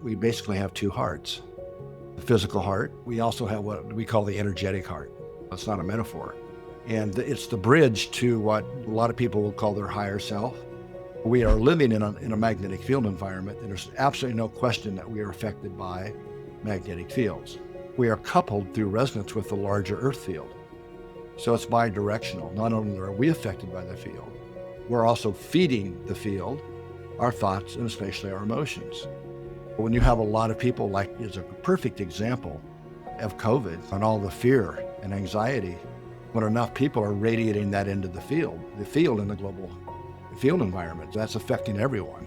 We basically have two hearts. The physical heart, we also have what we call the energetic heart. It's not a metaphor. And it's the bridge to what a lot of people will call their higher self. We are living in a magnetic field environment, and there's absolutely no question that we are affected by magnetic fields. We are coupled through resonance with the larger Earth field. So it's bi-directional. Not only are we affected by the field, we're also feeding the field our thoughts and especially our emotions. When you have a lot of people, like is a perfect example of COVID and all the fear and anxiety, when enough people are radiating that into the field in the global field environment, that's affecting everyone.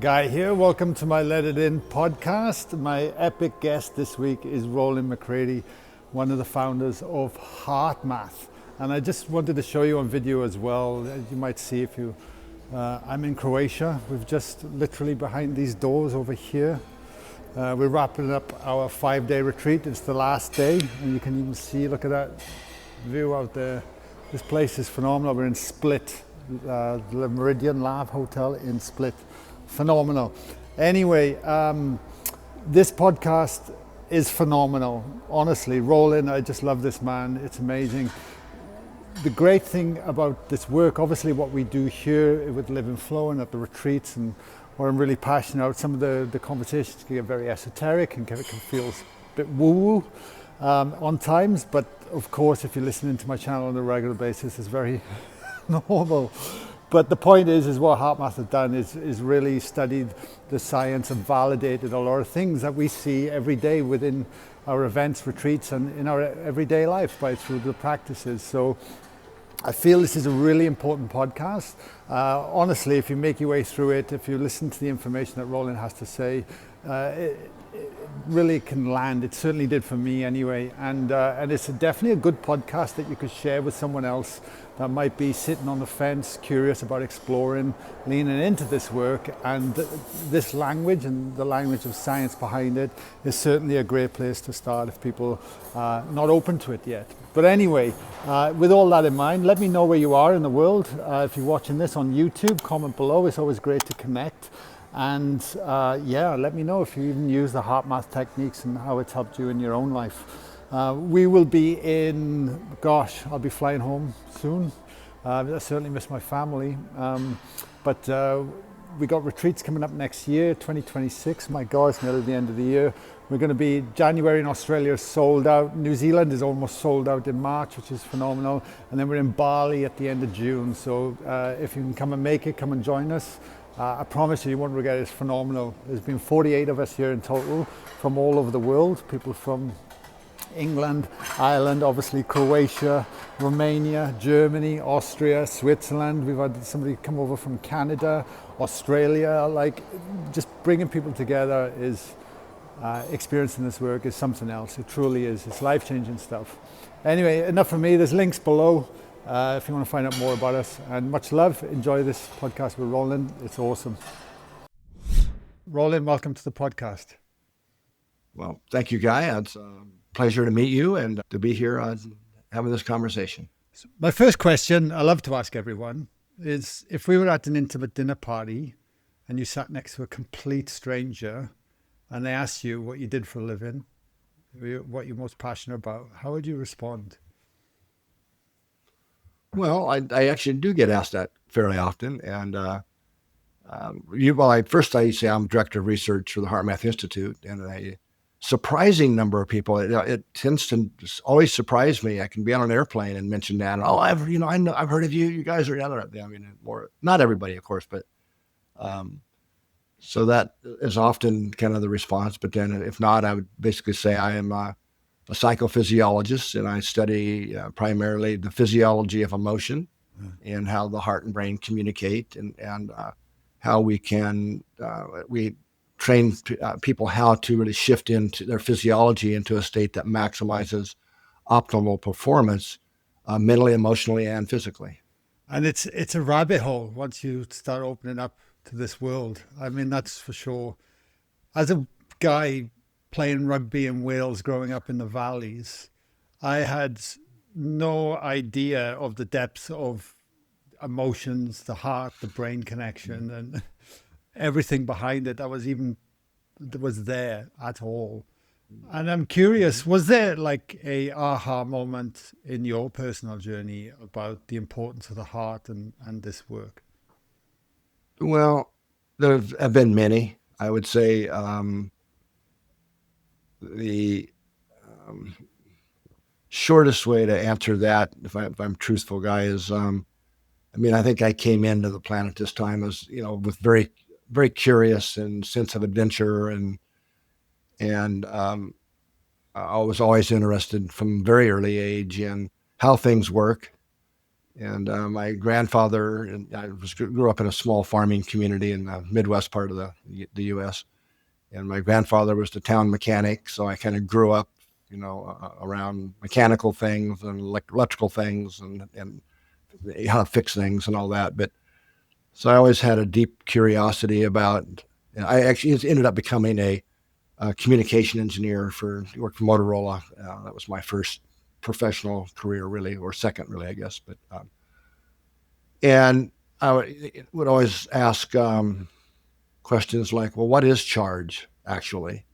Guy here, welcome to my Let It In podcast. My epic guest this week is Rollin McCraty, one of the founders of HeartMath. And I just wanted to show you on video as well, as you might see if you, I'm in Croatia. We've just literally behind these doors over here. We're wrapping up our 5-day retreat. It's the last day, and you can even see, look at that view out there. This place is phenomenal. We're in Split, the Meridian Lab Hotel in Split. Phenomenal. Anyway, this podcast is phenomenal. Honestly, Rollin, I just love this man. It's amazing. The great thing about this work, obviously what we do here with Live and Flow and at the retreats, and what I'm really passionate about, some of the conversations can get very esoteric and it can feel a bit woo-woo on times. But of course, if you're listening to my channel on a regular basis, it's very normal. But the point is what HeartMath has done is really studied the science and validated a lot of things that we see every day within our events, retreats, and in our everyday life through the practices. So I feel this is a really important podcast. Honestly, if you make your way through it, if you listen to the information that Rollin has to say, it really can land. It certainly did for me anyway. And it's definitely a good podcast that you could share with someone else that might be sitting on the fence, curious about exploring, leaning into this work. And this language and the language of science behind it is certainly a great place to start if people are not open to it yet. But anyway, with all that in mind, let me know where you are in the world. If you're watching this on YouTube, comment below. It's always great to connect. And let me know if you even use the HeartMath techniques and how it's helped you in your own life. We will be I'll be flying home soon. I certainly miss my family. But we got retreats coming up next year, 2026. My God, it's nearly the end of the year. We're going to be January in Australia, sold out. New Zealand is almost sold out in March, which is phenomenal. And then we're in Bali at the end of June. So if you can come and make it, come and join us. I promise you won't regret it. It's phenomenal. There's been 48 of us here in total from all over the world. People from England, Ireland, obviously Croatia, Romania, Germany, Austria, Switzerland. We've had somebody come over from Canada, Australia. Like, just bringing people together is experiencing this work is something else. It truly is. It's life-changing stuff. Anyway, enough from me. There's links below if you want to find out more about us. And much love. Enjoy this podcast with Rollin. It's awesome. Rollin, welcome to the podcast. Well, thank you, Guy. It's a pleasure to meet you and to be here having this conversation. So my first question I love to ask everyone is, if we were at an intimate dinner party and you sat next to a complete stranger and they asked you what you did for a living, what you're most passionate about, how would you respond? Well, I actually do get asked that fairly often. And first I say I'm director of research for the HeartMath Institute, and a surprising number of people, it tends to always surprise me. I can be on an airplane and mention that. And, I've heard of you. You guys are other. I mean, more, not everybody, of course, but so that is often kind of the response. But then if not, I would basically say I am a psychophysiologist, and I study primarily the physiology of emotion and how the heart and brain communicate, and how we can we train people how to really shift into their physiology into a state that maximizes optimal performance mentally, emotionally, and physically. And it's a rabbit hole once you start opening up to this world. I mean, that's for sure. As a guy playing rugby in Wales, growing up in the valleys, I had no idea of the depths of emotions, the heart, the brain connection, and everything behind it that was there at all. And I'm curious, was there like a aha moment in your personal journey about the importance of the heart and this work? Well, there have been many. I would say the um, shortest way to answer that, if I'm truthful, guy, is I mean, I think I came into the planet this time as with very curious and sense of adventure, and I was always interested from a very early age in how things work. And my grandfather, and grew up in a small farming community in the Midwest part of the U.S. And my grandfather was the town mechanic, so I kind of grew up, around mechanical things and electrical things and how to fix things and all that. But so I always had a deep curiosity about. And I actually ended up becoming a communication engineer worked for Motorola. That was my first professional career, really, or second, really, I guess. But and I would always ask questions like, "Well, what is charge actually?"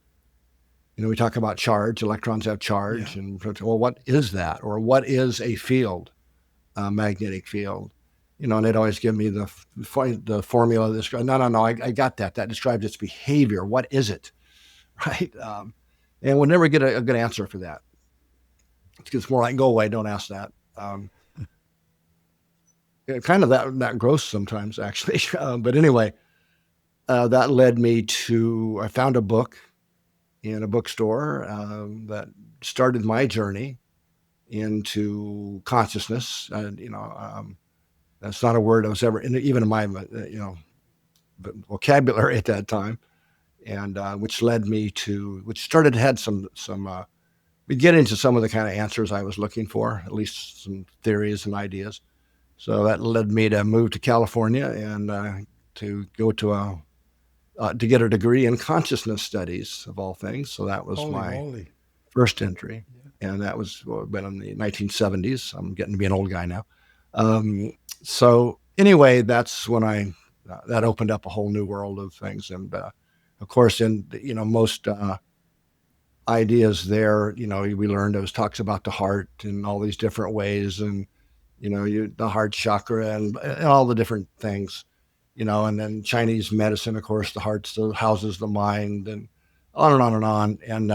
We talk about charge. Electrons have charge, Yeah. and well, what is that, or what is a field, a magnetic field? And they'd always give me the formula. No, I got that. That describes its behavior. What is it, right? And we'll never get a good answer for that. It's more like, go away, don't ask that. Kind of that gross sometimes, actually. But anyway, that led me to, I found a book in a bookstore that started my journey into consciousness. That's not a word I was ever, even in my, vocabulary at that time. And which led me to, which started to had we get into some of the kind of answers I was looking for, at least some theories and ideas. So that led me to move to California and to go to get a degree in consciousness studies, of all things. So that was Holy my moly. first entry, Yeah. and that was been in the 1970s. I'm getting to be an old guy now. So anyway, that's when that opened up a whole new world of things, and of course, in most ideas there, we learned those talks about the heart in all these different ways, and the heart chakra and all the different things, and then Chinese medicine, of course, the heart still houses the mind, and on and on and on. And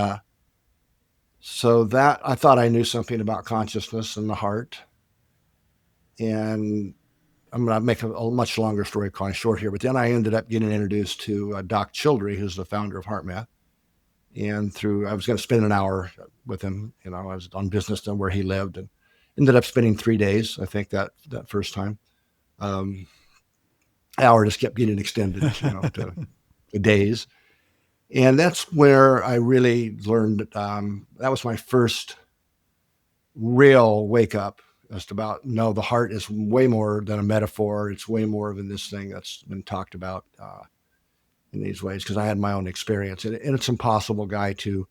so that I thought I knew something about consciousness and the heart. And I'm going to make a much longer story kind of short here, but then I ended up getting introduced to Doc Childre, who's the founder of HeartMath. And I was going to spend an hour with him. I was on business to where he lived, and ended up spending 3 days, I think, that first time. Um, Hour just kept getting extended, to days. And that's where I really learned. That was my first real wake up as to about, no, the heart is way more than a metaphor. It's way more than this thing that's been talked about in these ways, because I had my own experience. And it's impossible, Guy, to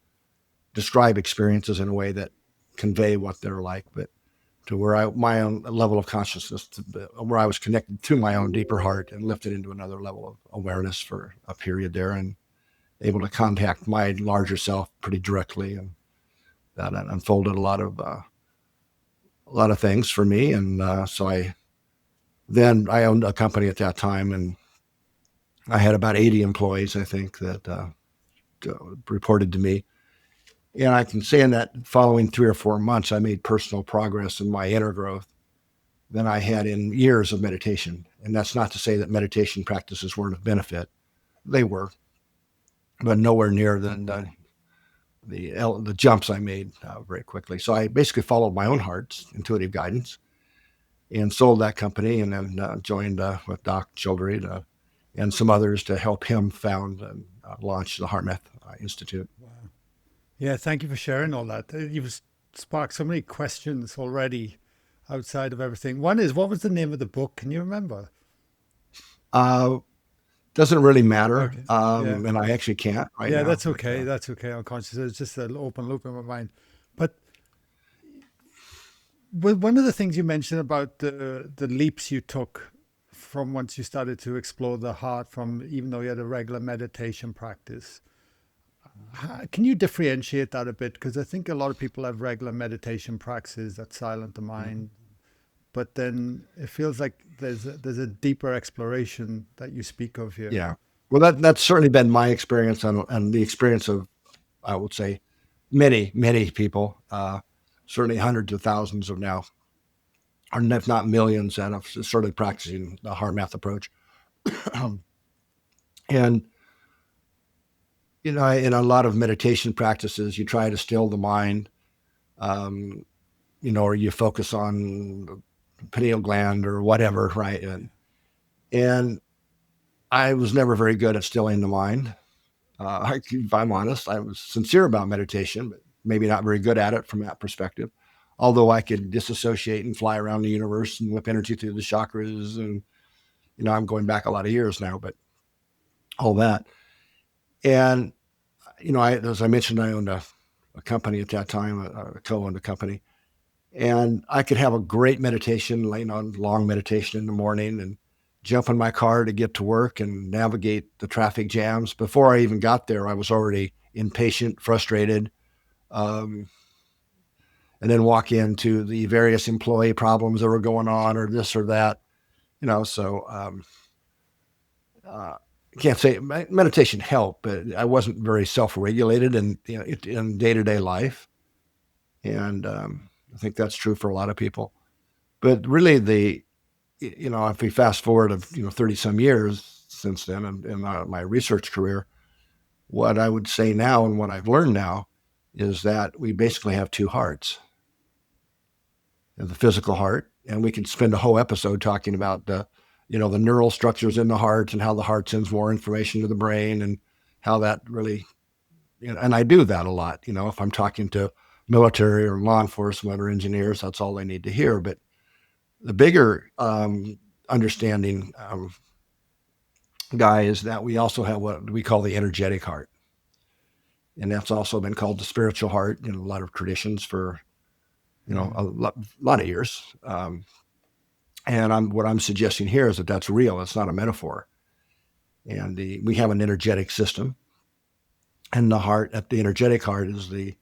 describe experiences in a way that convey what they're like, but to where my own level of consciousness, where I was connected to my own deeper heart and lifted into another level of awareness for a period there, and able to contact my larger self pretty directly. And that unfolded a lot of things for me. And so I owned a company at that time, and I had about 80 employees, I think, that reported to me. And I can say in that following 3 or 4 months, I made personal progress in my inner growth than I had in years of meditation. And that's not to say that meditation practices weren't of benefit. They were, but nowhere near the jumps I made very quickly. So I basically followed my own heart's intuitive guidance and sold that company, and then joined with Doc Childre and some others to help him found and launch the HeartMath Institute. Wow. Yeah, thank you for sharing all that. You've sparked so many questions already outside of everything. One is, what was the name of the book? Can you remember? Uh, Doesn't really matter. Okay. Yeah. And I actually can't right Yeah, now. that's okay. That's okay. Unconscious. It's just an open loop in my mind. But one of the things you mentioned about the leaps you took from once you started to explore the heart, from even though you had a regular meditation practice, can you differentiate that a bit? Because I think a lot of people have regular meditation practices that silent the mind, but then it feels like there's a deeper exploration that you speak of here. Yeah. Well, that's certainly been my experience and the experience of, I would say, many people, certainly hundreds of thousands of now, or if not millions, that have started practicing the HeartMath approach. And, in a lot of meditation practices, you try to still the mind, um, or you focus on the pineal gland or whatever, right? And I was never very good at stilling the mind. If I'm honest, I was sincere about meditation, but maybe not very good at it from that perspective. Although I could disassociate and fly around the universe and whip energy through the chakras, and I'm going back a lot of years now, but all that. And as I mentioned, I owned a company at that time, a co-owned a company, and I could have a great meditation, laying on long meditation in the morning, and jump in my car to get to work and navigate the traffic jams. Before I even got there, I was already impatient, frustrated, um, and then walk into the various employee problems that were going on, or this or that. So I can't say meditation helped, but I wasn't very self-regulated in day-to-day life, and I think that's true for a lot of people. But really, if we fast forward of 30 some years since then in my research career, what I would say now and what I've learned now is that we basically have two hearts. The physical heart, and we can spend a whole episode talking about the neural structures in the heart and how the heart sends more information to the brain and how that really, and I do that a lot. If I'm talking to military or law enforcement or engineers, that's all they need to hear. But the bigger understanding guy is that we also have what we call the energetic heart. And that's also been called the spiritual heart in a lot of traditions for, a lot of years. And what I'm suggesting here is that that's real. It's not a metaphor. And we have an energetic system. And the energetic heart is the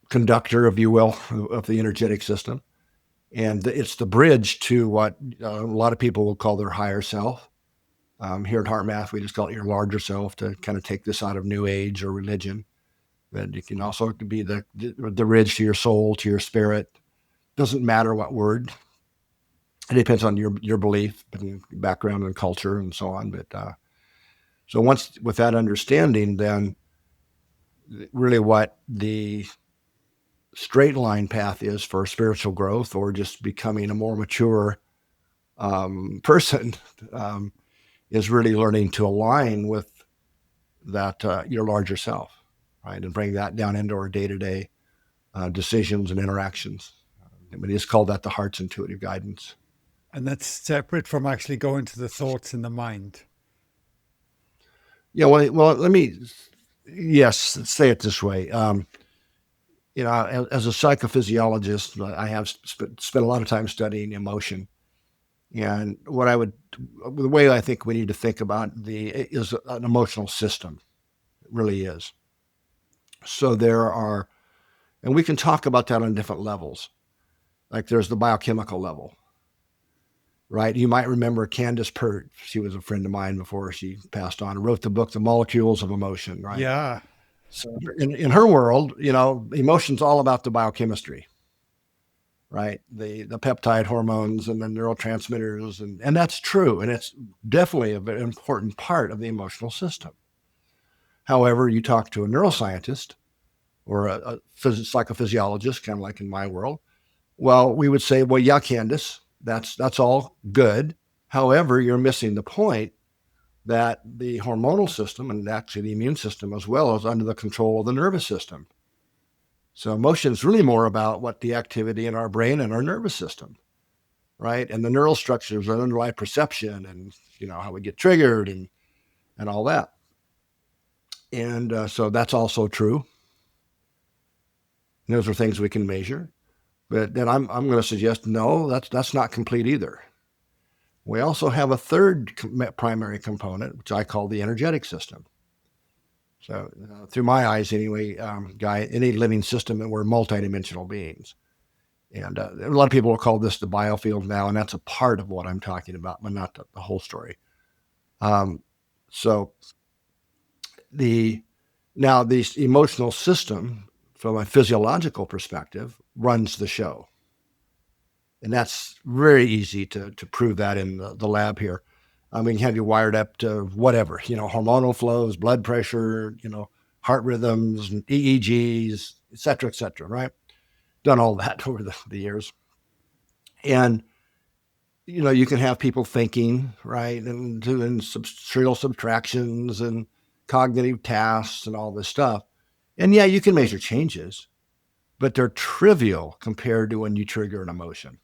conductor, if you will, of the energetic system. And it's the bridge to what a lot of people will call their higher self. Here at HeartMath, we just call it your larger self to kind of take this out of New Age or religion. But it can also be the bridge to your soul, to your spirit. Doesn't matter what word. It depends on your belief, background, and culture, and so on. But so once with that understanding, then really what the straight line path is for spiritual growth or just becoming a more mature person is really learning to align with that your larger self, right, and bring that down into our day-to-day decisions and interactions. I mean, it's called that the heart's intuitive guidance. And that's separate from actually going to the thoughts in the mind. Yeah, well, yes, say it this way. As a psychophysiologist, I have spent a lot of time studying emotion. And the way I think we need to think about is an emotional system. It really is. So and we can talk about that on different levels. Like there's the biochemical level, right? You might remember Candace Pert. She was a friend of mine before she passed on, wrote the book, The Molecules of Emotion, right? Yeah. So in her world, emotion's all about the biochemistry, right? The peptide hormones and the neurotransmitters, and that's true. And it's definitely a very important part of the emotional system. However, you talk to a neuroscientist or a psychophysiologist, kind of like in my world, well, we would say, well, yeah, Candace, that's all good. However, you're missing the point that the hormonal system and actually the immune system as well is under the control of the nervous system. So emotion is really more about what the activity in our brain and our nervous system. right? And the neural structures that underlie perception and, how we get triggered and all that. And so that's also true. And those are things we can measure. But then I'm going to suggest, no, that's not complete either. We also have a third primary component, which I call the energetic system. So through my eyes, anyway, any living system, and we're multidimensional beings. And a lot of people will call this the biofield now, and that's a part of what I'm talking about, but not the whole story. So the emotional system, from a physiological perspective, runs the show. And that's very easy to prove that in the lab here. We can have you wired up to whatever, hormonal flows, blood pressure, heart rhythms, and EEGs, et cetera, right? Done all that over the years. And, you can have people thinking, right, and doing serial subtractions and cognitive tasks and all this stuff. And yeah, you can measure changes, but they're trivial compared to when you trigger an emotion.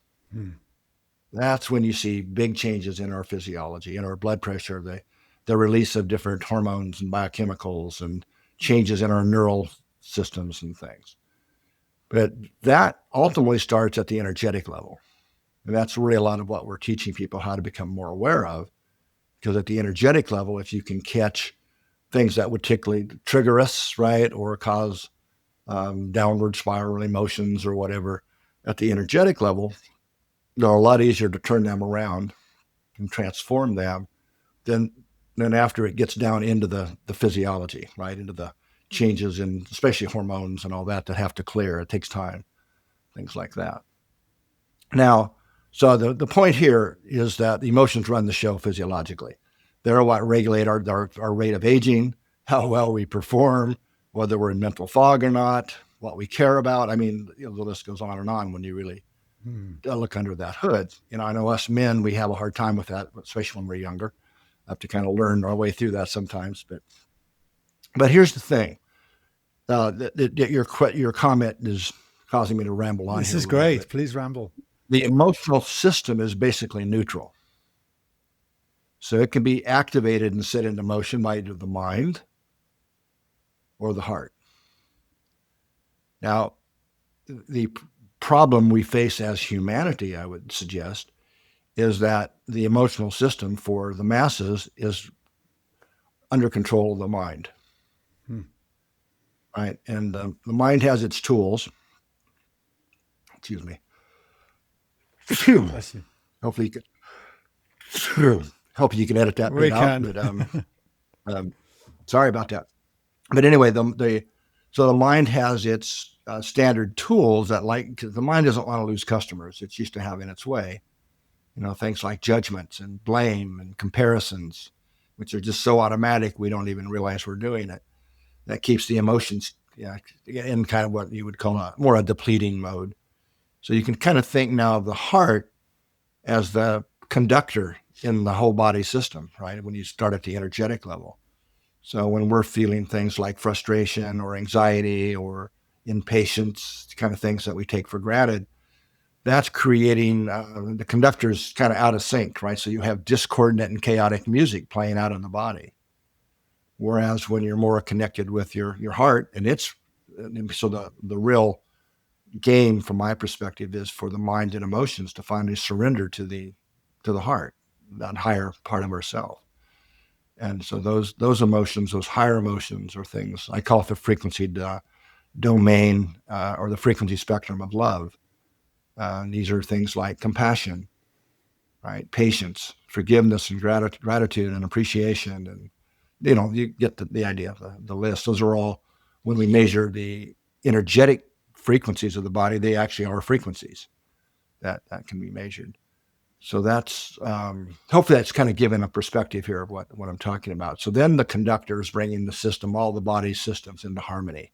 That's when you see big changes in our physiology, in our blood pressure, the release of different hormones and biochemicals, and changes in our neural systems and things. But that ultimately starts at the energetic level. And that's really a lot of what we're teaching people how to become more aware of. Because at the energetic level, if you can catch things that would trigger us, right, or cause downward spiral emotions or whatever, at the energetic level, they're a lot easier to turn them around and transform them than after it gets down into the physiology, right, into the changes in especially hormones and all that have to clear. It takes time, things like that. Now, so the point here is that the emotions run the show physiologically. They're what regulate our rate of aging, how well we perform, whether we're in mental fog or not, what we care about. I mean, the list goes on and on when you really look under that hood. I know us men, we have a hard time with that, especially when we're younger. Have to kind of learn our way through that sometimes. But here's the thing. Your comment is causing me to ramble on. This is great. Please ramble. The emotional system is basically neutral. So it can be activated and set into motion by either the mind or the heart. Now, the problem we face as humanity, I would suggest, is that the emotional system for the masses is under control of the mind. Right? And the mind has its tools. Excuse me. Bless you. Hopefully you can edit that bit out. But, sorry about that. But anyway, so the mind has its standard tools that, cause the mind doesn't want to lose customers. It's used to having its way. Things like judgments and blame and comparisons, which are just so automatic we don't even realize we're doing it. That keeps the emotions in kind of what you would call a depleting mode. So you can kind of think now of the heart as the conductor in the whole body system, right? When you start at the energetic level. So when we're feeling things like frustration or anxiety or impatience, kind of things that we take for granted, that's creating the conductors kind of out of sync, right? So you have discordant and chaotic music playing out in the body. Whereas when you're more connected with your heart, so the real game from my perspective is for the mind and emotions to finally surrender to the heart, that higher part of ourselves. And so those emotions, those higher emotions, are things I call it the frequency domain or the frequency spectrum of love. These are things like compassion, right? Patience, forgiveness, and gratitude and appreciation. And, you get the idea of the list. Those are all, when we measure the energetic frequencies of the body, they actually are frequencies that can be measured. So that's, hopefully that's kind of given a perspective here of what I'm talking about. So then the conductor is bringing the system, all the body systems into harmony,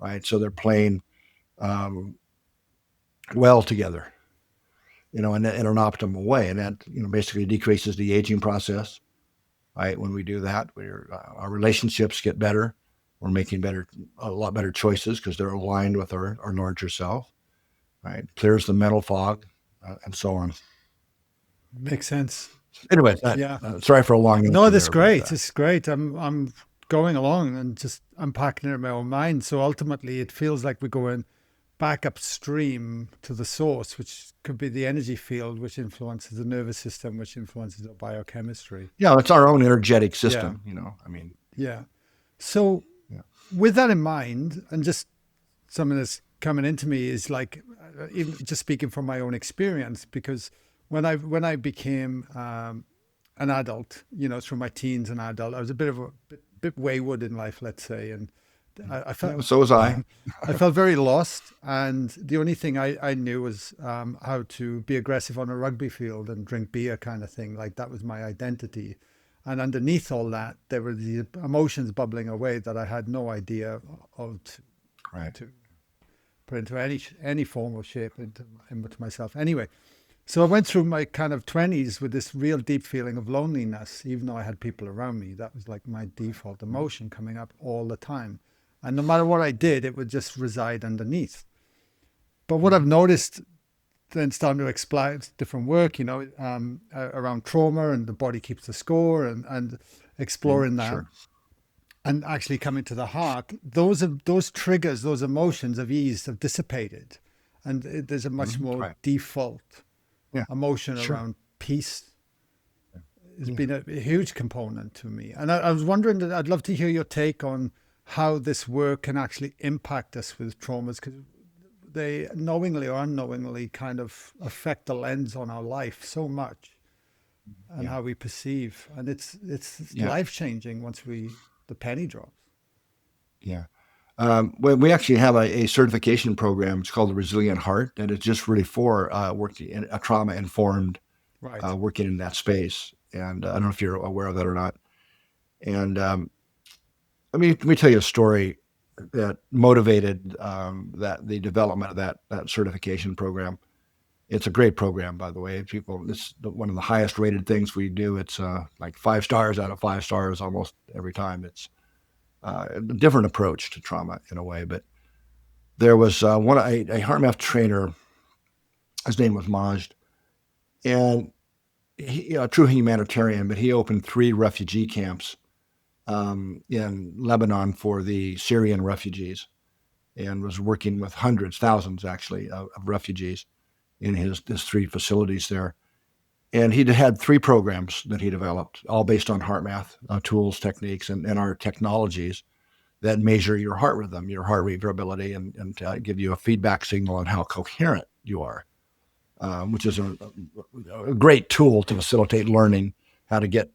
right? So they're playing well together, in an optimal way. And that, basically decreases the aging process, right? When we do that, our relationships get better. We're making a lot better choices because they're aligned with our larger self, right? Clears the mental fog and so on. Makes sense. Anyway, Yeah. sorry for a long No, answer that's there, but great. It's great. I'm going along and just unpacking it in my own mind. So ultimately, it feels like we're going back upstream to the source, which could be the energy field, which influences the nervous system, which influences our biochemistry. yeah, it's our own energetic Yeah. system. I mean, Yeah. So yeah, with that in mind, and just something that's coming into me is like, even just speaking from my own experience, because when I became an adult, through my teens and adult, I was a bit wayward in life, let's say, and I yeah. felt So was I. I felt very lost, and the only thing I knew was how to be aggressive on a rugby field and drink beer, kind of thing. Like that was my identity, and underneath all that, there were the emotions bubbling away that I had no idea of Right. to put into any form or shape into myself. Anyway, so I went through my kind of 20s with this real deep feeling of loneliness, even though I had people around me. That was like my default emotion coming up all the time. And no matter what I did, it would just reside underneath. But what I've noticed then starting to explore different work, around trauma and the body keeps the score and exploring that Sure. and actually coming to the heart, those triggers, those emotions have eased, have dissipated. And there's a much more Right. default Yeah. emotion Sure. around peace. Has Yeah. been a huge component to me. And I was wondering that I'd love to hear your take on how this work can actually impact us with traumas, because they knowingly or unknowingly kind of affect the lens on our life so much and Yeah. how we perceive. And it's Yeah. life changing once the penny drops. Yeah. We actually have a certification program. It's called the Resilient Heart, and it's just really for working in a trauma-informed Right. working in that space. And I don't know if you're aware of that or not. And let me tell you a story that motivated the development of that certification program. It's a great program, by the way. It's one of the highest rated things we do. It's like 5 stars out of 5 stars almost every time. It's a different approach to trauma in a way. But there was a HeartMath trainer. His name was Majd, and he, a true humanitarian. But he opened 3 refugee camps in Lebanon for the Syrian refugees, and was working with hundreds, thousands actually, of refugees in his 3 facilities there. And he had 3 programs that he developed, all based on HeartMath tools, techniques, and our technologies that measure your heart rhythm, your heart rate variability, and give you a feedback signal on how coherent you are, which is a great tool to facilitate learning how to get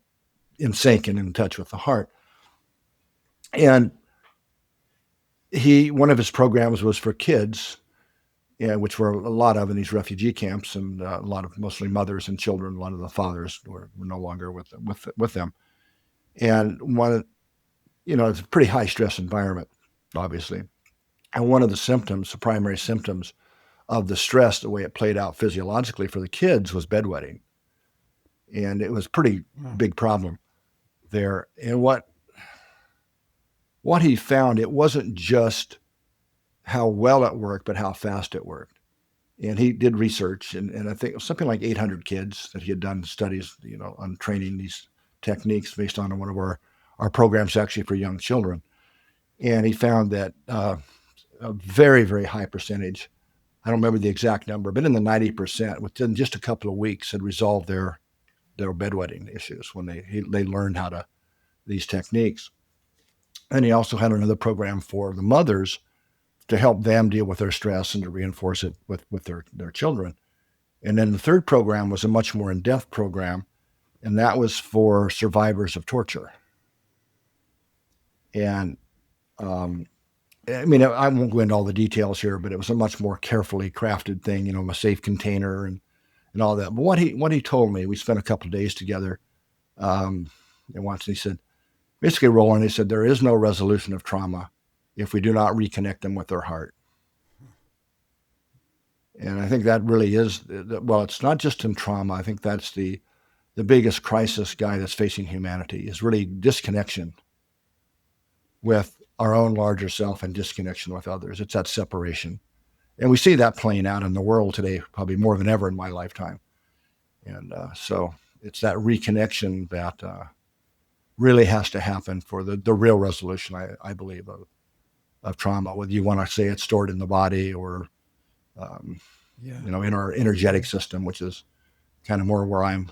in sync and in touch with the heart. And one of his programs was for kids, which were a lot of in these refugee camps, and a lot of mostly mothers and children. A lot of the fathers were no longer with them. And it's a pretty high stress environment, obviously. And one of the primary symptoms of the stress, the way it played out physiologically for the kids, was bedwetting. And it was a pretty big problem there. And what he found, it wasn't just how well it worked, but how fast it worked. And he did research, and I think it was something like 800 kids that he had done studies, on training these techniques based on one of our programs actually for young children. And he found that a very, very high percentage, I don't remember the exact number, but in the 90%, within just a couple of weeks, had resolved their bedwetting issues when they learned these techniques. And he also had another program for the mothers to help them deal with their stress and to reinforce it with their children. And then the third program was a much more in-depth program, and that was for survivors of torture. And I mean, I won't go into all the details here, but it was a much more carefully crafted thing, a safe container and all that. But what he told me, we spent a couple of days together, and once he said, basically, Rollin, he said, there is no resolution of trauma if we do not reconnect them with their heart. And I think that really is, well, it's not just in trauma. I think that's the biggest crisis that's facing humanity, is really disconnection with our own larger self and disconnection with others. It's that separation. And we see that playing out in the world today, probably more than ever in my lifetime. And so it's that reconnection that really has to happen for the real resolution, I believe, of trauma, whether you want to say it's stored in the body or, in our energetic system, which is kind of more where I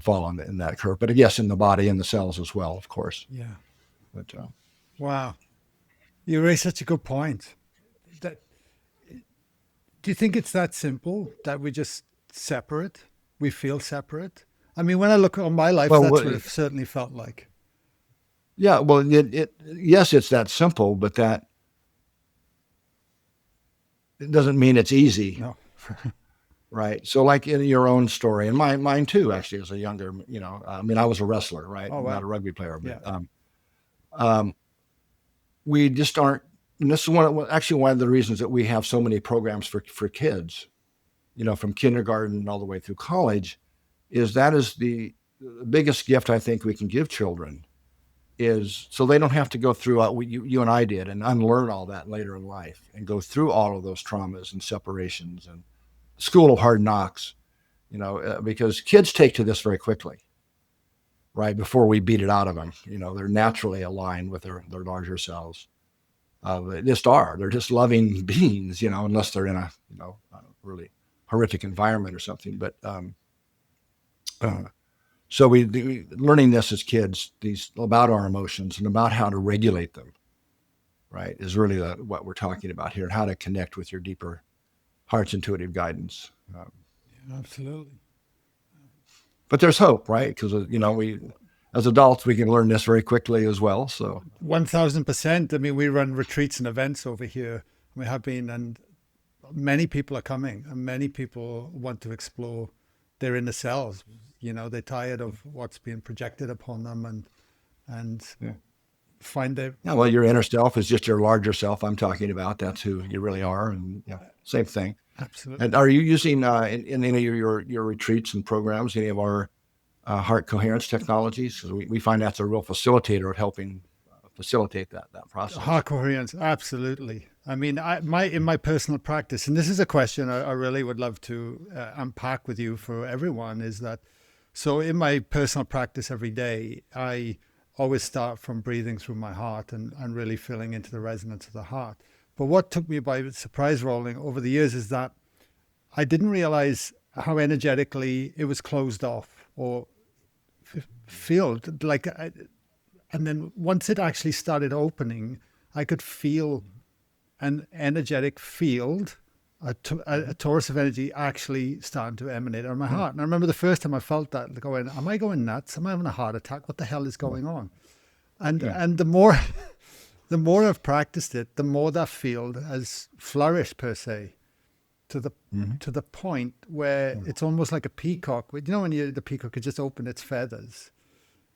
fall in that curve. But yes, in the body and the cells as well, of course. Yeah. But Wow. You raise such a good point. That, do you think it's that simple that we just separate? We feel separate? I mean, when I look on my life, well, that's what it certainly felt like. yeah, well, yes, it's that simple, but that it doesn't mean it's easy. No. Right. So like in your own story and mine too, actually, as a younger, I was a wrestler, right? Oh, wow. Not a rugby player, but, Yeah. We just aren't, and this is one of the reasons that we have so many programs for kids, from kindergarten all the way through college, is the biggest gift I think we can give children is so they don't have to go through what you and I did and unlearn all that later in life and go through all of those traumas and separations and school of hard knocks, because kids take to this very quickly, right? Before we beat it out of them, they're naturally aligned with their larger selves. They just are. They're just loving beings, unless they're in a really horrific environment or something. But so we learning this as kids, these about our emotions and about how to regulate them, right, is really what we're talking about here, and how to connect with your deeper heart's intuitive guidance. Absolutely. But there's hope, right? Because we, as adults, we can learn this very quickly as well. So 1000%. I mean, we run retreats and events over here. We have been, and many people are coming, and many people want to explore their inner selves. They're tired of what's being projected upon them, and find their your inner self is just your larger self. I'm talking about that's who you really are, and same thing. Absolutely. And are you using in any of your retreats and programs any of our heart coherence technologies? Because we find that's a real facilitator of helping facilitate that process. Heart coherence, absolutely. I mean, in my personal practice, and this is a question I really would love to unpack with you for everyone, is that, so in my personal practice every day, I always start from breathing through my heart and really feeling into the resonance of the heart. But what took me by surprise, Rollin, over the years is that I didn't realize how energetically it was closed off or filled. And then once it actually started opening, I could feel an energetic field, a torus of energy actually starting to emanate out of my heart. And I remember the first time I felt that, going, am I going nuts? Am I having a heart attack? What the hell is going on? And the more I've practiced it, the more that field has flourished, per se, to the point where it's almost like a peacock. When the peacock could just open its feathers.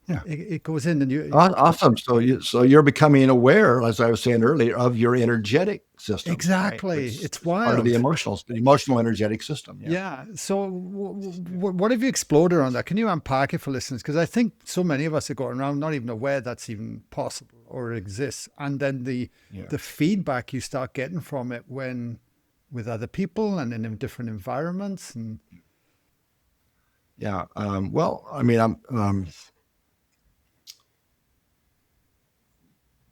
Yeah, it goes in, and you. Awesome. So you're becoming aware, as I was saying earlier, of your energetic system. Exactly, right? It's wild. Part of the emotional energetic system. Yeah. So what have you explored around that? Can you unpack it for listeners? Because I think so many of us are going around not even aware that's even possible or exists, and then the feedback you start getting from it when with other people and in different environments and. Yeah. Well, I mean, I'm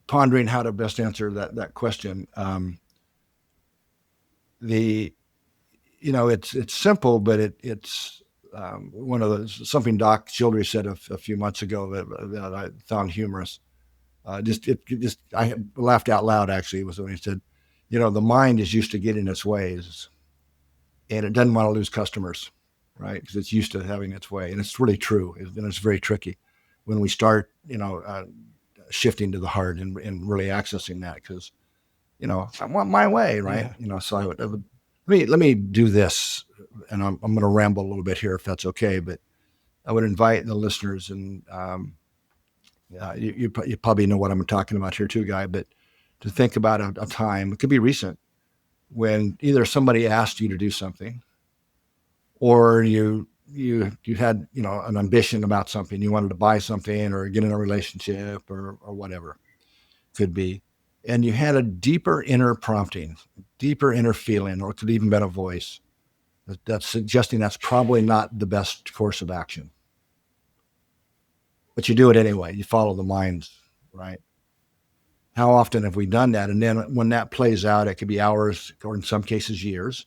pondering how to best answer that question. It's simple, but it's one of those, something Doc Childre said a few months ago that I found humorous. I laughed out loud, actually, was when he said, the mind is used to getting its ways and it doesn't want to lose customers, right? Because it's used to having its way. And it's really true. And it's very tricky when we start, shifting to the heart and really accessing that, because, I want my way, right? Yeah. So I would let me do this, and I'm going to ramble a little bit here if that's okay, but I would invite the listeners, and you probably know what I'm talking about here too, Guy, but to think about a time, it could be recent, when either somebody asked you to do something, or you had an ambition about something, you wanted to buy something or get in a relationship or whatever could be, and you had a deeper inner prompting, deeper inner feeling, or it could even been a voice That's suggesting that's probably not the best course of action. But you do it anyway. You follow the mind, right? How often have we done that? And then when that plays out, it could be hours or in some cases years,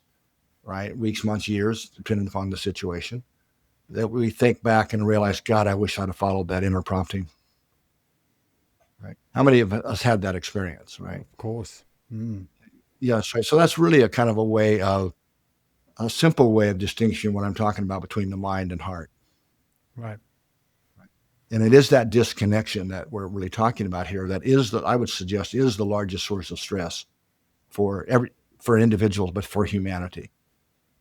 right? Weeks, months, years, depending upon the situation, that we think back and realize, God, I wish I'd have followed that inner prompting. Right? How many of us had that experience, right? Of course. Yes, right. So that's really a kind of a simple way of distinguishing what I'm talking about between the mind and heart. Right. And it is that disconnection that we're really talking about here that is I would suggest is the largest source of stress for individuals, but for humanity.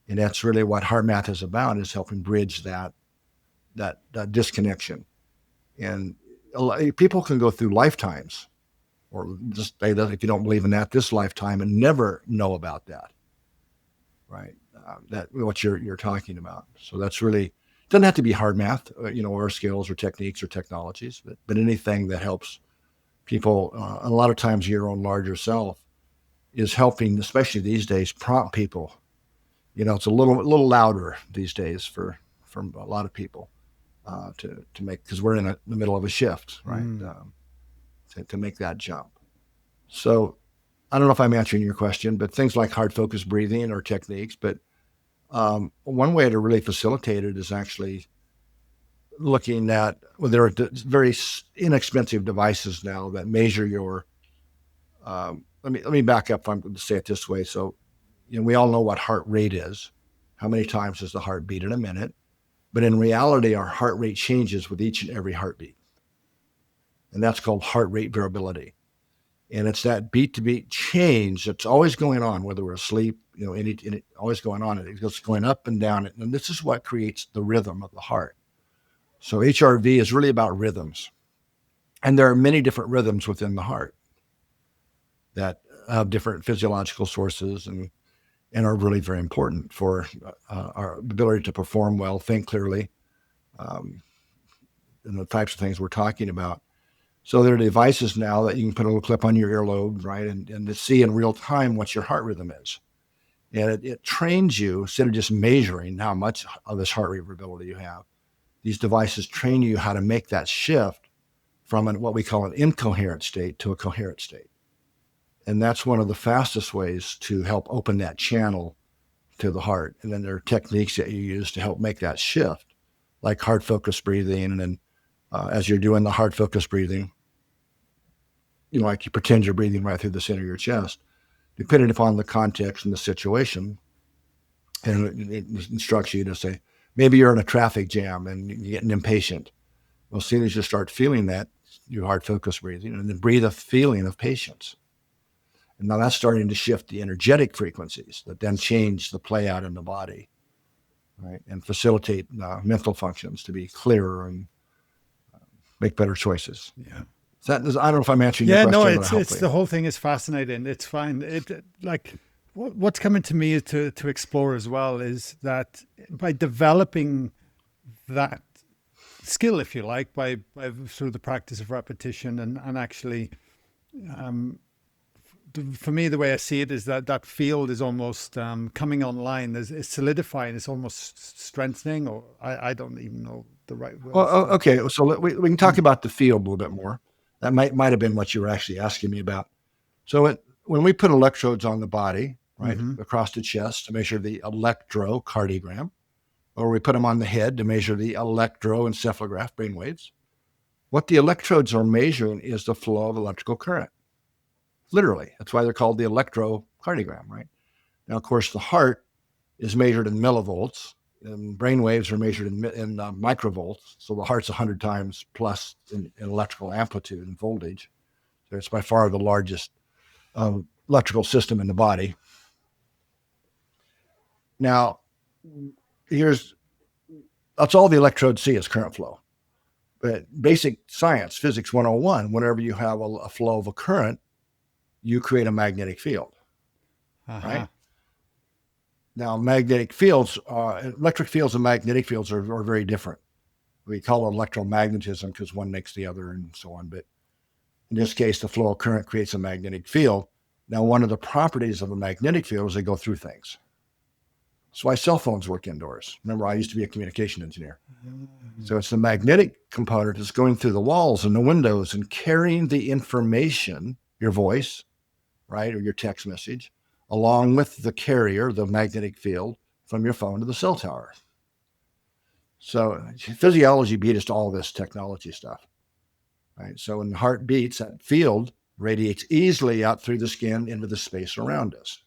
And that's really what HeartMath is about, is helping bridge that disconnection. And people can go through lifetimes, or just say that if you don't believe in that, this lifetime, and never know about that, right? That what you're talking about. So that's really, it doesn't have to be hard math, or skills or techniques or technologies, but anything that helps people. A lot of times your own larger self is helping, especially these days, prompt people. It's a little louder these days for a lot of people to make, because we're in the middle of a shift, right? To make that jump. So I don't know if I'm answering your question, but things like hard focus breathing or techniques, but one way to really facilitate it is actually looking at, there are very inexpensive devices now that measure your, let me back up, if I'm going to say it this way. So, we all know what heart rate is. How many times does the heart beat in a minute? But in reality, our heart rate changes with each and every heartbeat. And that's called heart rate variability. And it's that beat to beat change that's always going on, whether we're asleep, always going on. It goes going up and down. And this is what creates the rhythm of the heart. So HRV is really about rhythms. And there are many different rhythms within the heart that have different physiological sources and are really very important for our ability to perform well, think clearly, and the types of things we're talking about. So there are devices now that you can put a little clip on your earlobe, right, and to see in real time what your heart rhythm is. And it trains you, instead of just measuring how much of this heart rate variability you have, these devices train you how to make that shift from what we call an incoherent state to a coherent state. And that's one of the fastest ways to help open that channel to the heart. And then there are techniques that you use to help make that shift, like hard focus breathing. And then as you're doing the hard focus breathing, like you pretend you're breathing right through the center of your chest, depending upon the context and the situation. And it instructs you to say, maybe you're in a traffic jam and you're getting impatient. Well, as soon as you start feeling that, you hard focus breathing, and then breathe a feeling of patience. And now that's starting to shift the energetic frequencies that then change the play out in the body, right? And facilitate mental functions to be clearer and make better choices. Yeah. I don't know if I'm answering your question. Yeah, no, it's the whole thing is fascinating. It's fine. What's coming to me to explore as well is that by developing that skill, if you like, by through the practice of repetition and actually, for me, the way I see it is that field is almost coming online. It's solidifying. It's almost strengthening, or I don't even know the right word. Well, okay. So we can talk about the field a little bit more. That might have been what you were actually asking me about. So when we put electrodes on the body, right, across the chest to measure the electrocardiogram, or we put them on the head to measure the electroencephalograph brain waves, what the electrodes are measuring is the flow of electrical current. Literally. That's why they're called the electrocardiogram, right? Now, of course, the heart is measured in millivolts, and brain waves are measured in microvolts. So the heart's 100 times plus in electrical amplitude and voltage. So it's by far the largest electrical system in the body. Now, that's all the electrodes see is current flow. But basic science, physics 101, whenever you have a flow of a current, you create a magnetic field, right? Now, magnetic fields, electric fields and magnetic fields are very different. We call it electromagnetism because one makes the other and so on. But in this case, the flow of current creates a magnetic field. Now, one of the properties of a magnetic field is they go through things. That's why cell phones work indoors. Remember, I used to be a communication engineer. So it's the magnetic component that's going through the walls and the windows and carrying the information, your voice, right, or your text message, along with the carrier, the magnetic field, from your phone to the cell tower. So physiology beat us to all this technology stuff, right? So when the heart beats, that field radiates easily out through the skin into the space around us.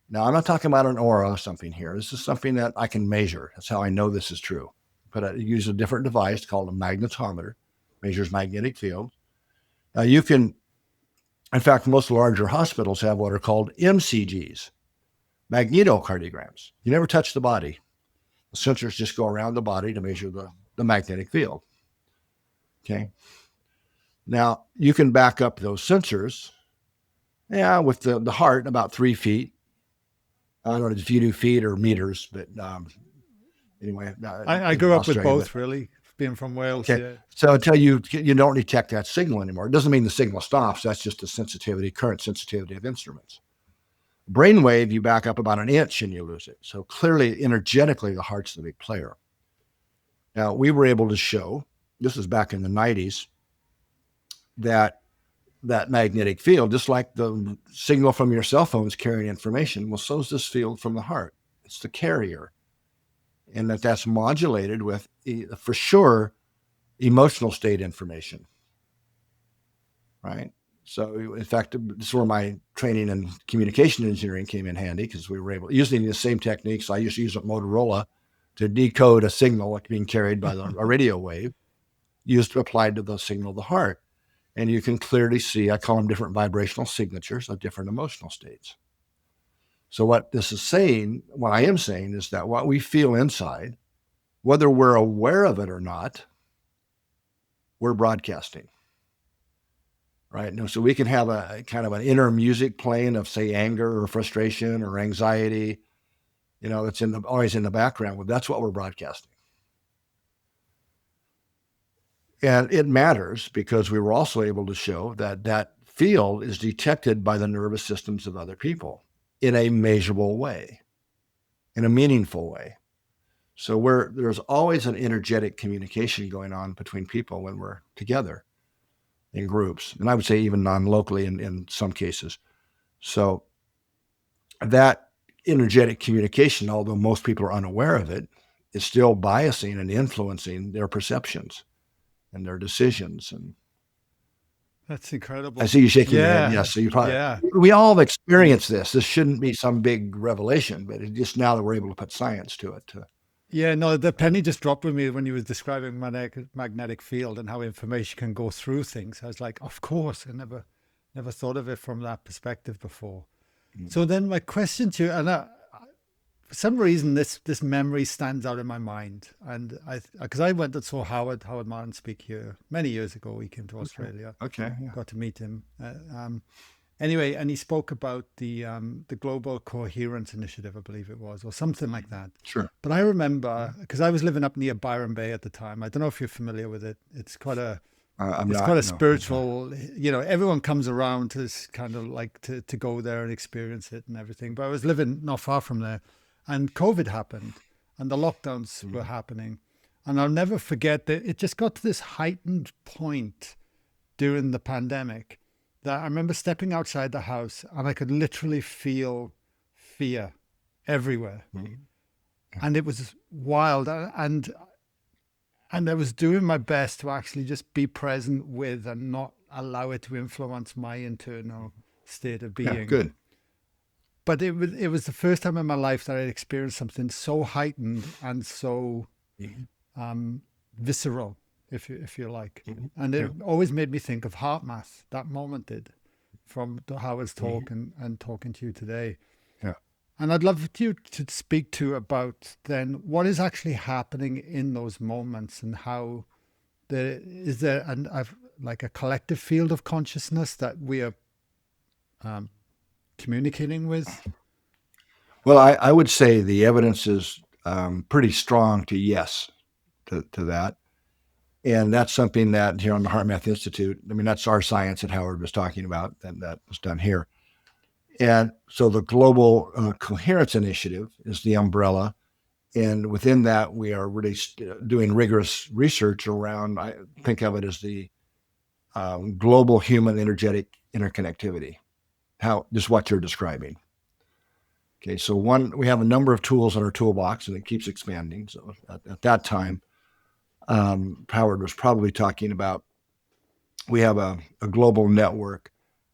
Now, I'm not talking about an aura or something here. This is something that I can measure. That's how I know this is true. But I use a different device called a magnetometer, measures magnetic field. Now, you can, in fact, most larger hospitals have what are called MCGs, magnetocardiograms. You never touch the body. The sensors just go around the body to measure the magnetic field. Okay. Now, you can back up those sensors, with the heart about 3 feet. I don't know if you do feet or meters, but anyway. I grew up with both, really, being from Wales. Okay. Yeah. So until you don't detect that signal anymore, it doesn't mean the signal stops. That's just the current sensitivity of instruments. Brainwave, you back up about an inch and you lose it. So clearly, energetically, the heart's the big player. Now, we were able to show, this was back in the 90s, that magnetic field, just like the signal from your cell phone is carrying information, well, so is this field from the heart. It's the carrier. And that's modulated with, for sure, emotional state information, right? So, in fact, this is where my training in communication engineering came in handy, because we were able, using the same techniques I used to use at Motorola to decode a signal like being carried by a radio wave, applied to the signal of the heart. And you can clearly see, I call them different vibrational signatures of different emotional states. So what I am saying is that what we feel inside, whether we're aware of it or not, we're broadcasting, right? So we can have a kind of an inner music playing of, say, anger or frustration or anxiety, it's always in the background. Well, that's what we're broadcasting. And it matters because we were also able to show that field is detected by the nervous systems of other people in a measurable way, in a meaningful way. So there's always an energetic communication going on between people when we're together in groups. And I would say even non-locally in some cases. So that energetic communication, although most people are unaware of it, is still biasing and influencing their perceptions and their decisions. And that's incredible. I see you shaking your head. Yes. So you probably, we all have experienced this. This shouldn't be some big revelation, but it's just now that we're able to put science to it. Yeah, no, the penny just dropped with me when you were describing magnetic field and how information can go through things. I was like, of course, I never thought of it from that perspective before. Mm-hmm. So then my question to you, and for some reason, this memory stands out in my mind. And because I went and saw Howard Martin speak here many years ago. He came to Australia. Okay. Yeah. Got to meet him. Anyway, and he spoke about the Global Coherence Initiative, I believe it was, or something like that. Sure. But I remember, because I was living up near Byron Bay at the time. I don't know if you're familiar with it. It's quite a spiritual, everyone comes around to kind of like to go there and experience it and everything. But I was living not far from there. And COVID happened and the lockdowns were happening. And I'll never forget that it just got to this heightened point during the pandemic that I remember stepping outside the house and I could literally feel fear everywhere. Mm-hmm. And it was wild. And I was doing my best to actually just be present with and not allow it to influence my internal state of being. Yeah, good. But it was the first time in my life that I'd experienced something so heightened and so visceral, if you like. Mm-hmm. And it always made me think of HeartMath. That moment did, from Howard's talk and talking to you today. Yeah. And I'd love you to speak to about then what is actually happening in those moments and how is there like a collective field of consciousness that we are communicating with? Well, I would say the evidence is pretty strong to yes to that. And that's something that here on the HeartMath Institute, that's our science that Howard was talking about, that was done here. And so the Global Coherence Initiative is the umbrella. And within that, we are really doing rigorous research around, I think of it as the global human energetic interconnectivity, just what you're describing. Okay, so we have a number of tools in our toolbox, and it keeps expanding. So at that time, Howard was probably talking about, we have a global network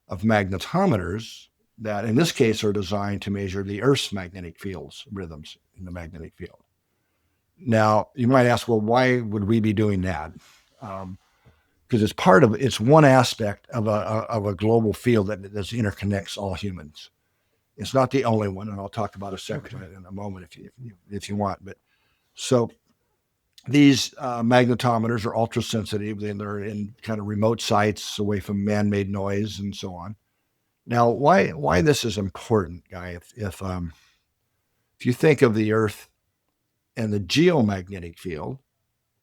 of magnetometers that in this case are designed to measure the Earth's magnetic fields, rhythms in the magnetic field. Now, you might ask, well, why would we be doing that? Because it's one aspect of a global field that interconnects all humans. It's not the only one, and I'll talk about a second in a moment if you want. But so these magnetometers are ultra sensitive, and they're in kind of remote sites away from man-made noise and so on. Now, why this is important, Guy? If you think of the Earth and the geomagnetic field,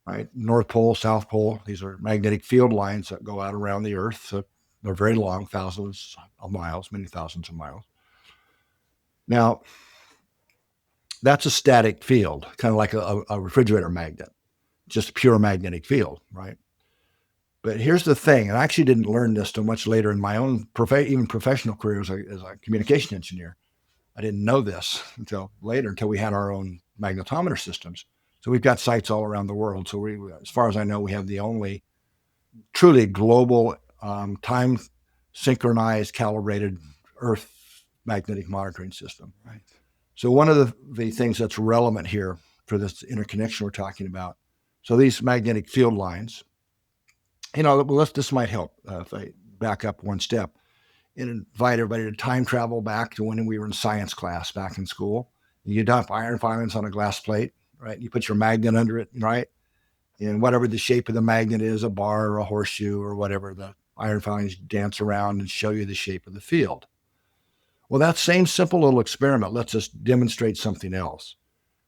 right? North Pole, South Pole, these are magnetic field lines that go out around the Earth. So they're very long, thousands of miles, many thousands of miles. Now, that's a static field, kind of like a refrigerator magnet, just a pure magnetic field, right? But here's the thing, and I actually didn't learn this till much later in my own even professional career as a communication engineer. I didn't know this until later, until we had our own magnetometer systems. So we've got sites all around the world. So as far as I know, we have the only truly global time synchronized, calibrated Earth magnetic monitoring system. Right. So one of the things that's relevant here for this interconnection we're talking about, so these magnetic field lines, this might help if I back up one step and invite everybody to time travel back to when we were in science class back in school. You dump iron filings on a glass plate, right? You put your magnet under it, right? And whatever the shape of the magnet is, a bar or a horseshoe or whatever, the iron filings dance around and show you the shape of the field. Well, that same simple little experiment lets us demonstrate something else,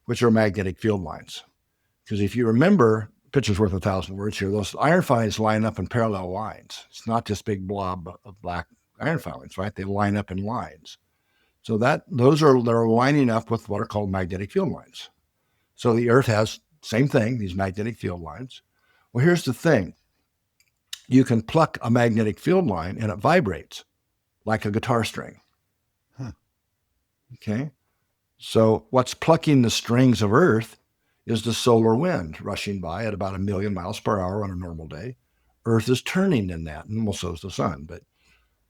which are magnetic field lines. Because if you remember, picture's worth 1,000 words here, those iron filings line up in parallel lines. It's not this big blob of black iron filings, right? They line up in lines. So they're lining up with what are called magnetic field lines. So the Earth has same thing, these magnetic field lines. Well, here's the thing. You can pluck a magnetic field line and it vibrates like a guitar string. Huh. Okay. So what's plucking the strings of Earth is the solar wind rushing by at about 1 million miles per hour on a normal day. Earth is turning in that, and well, so is the sun, but